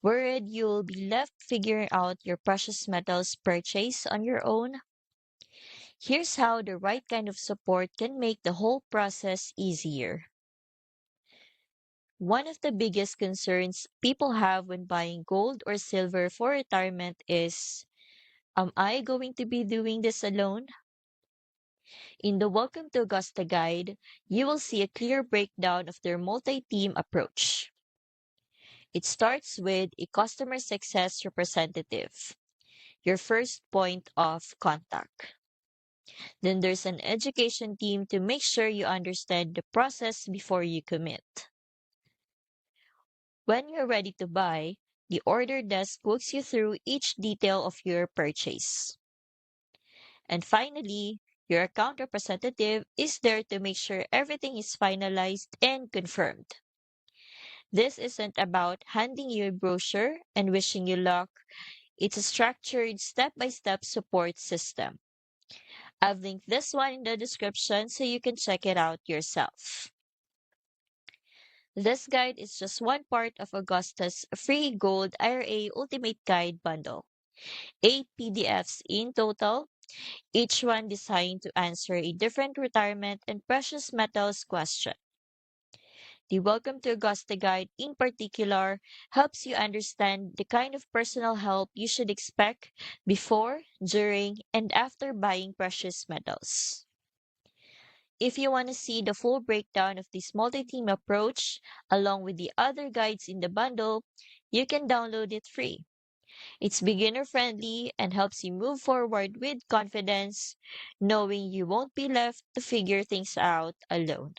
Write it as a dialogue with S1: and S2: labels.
S1: Worried you'll be left figuring out your precious metals purchase on your own? Here's how the right kind of support can make the whole process easier. One of the biggest concerns people have when buying gold or silver for retirement is, am I going to be doing this alone? In the Welcome to Augusta guide, you will see a clear breakdown of their multi-team approach. It starts with a customer success representative, your first point of contact. Then there's an education team to make sure you understand the process before you commit. When you're ready to buy, the order desk walks you through each detail of your purchase. And finally, your account representative is there to make sure everything is finalized and confirmed. This isn't about handing you a brochure and wishing you luck. It's a structured step-by-step support system. I've linked this one in the description so you can check it out yourself. This guide is just one part of Augusta's free Gold IRA Ultimate Guide bundle. 8 PDFs in total, each one designed to answer a different retirement and precious metals question. The Welcome to Augusta guide, in particular, helps you understand the kind of personal help you should expect before, during, and after buying precious metals. If you want to see the full breakdown of this multi-team approach, along with the other guides in the bundle, you can download it free. It's beginner-friendly and helps you move forward with confidence, knowing you won't be left to figure things out alone.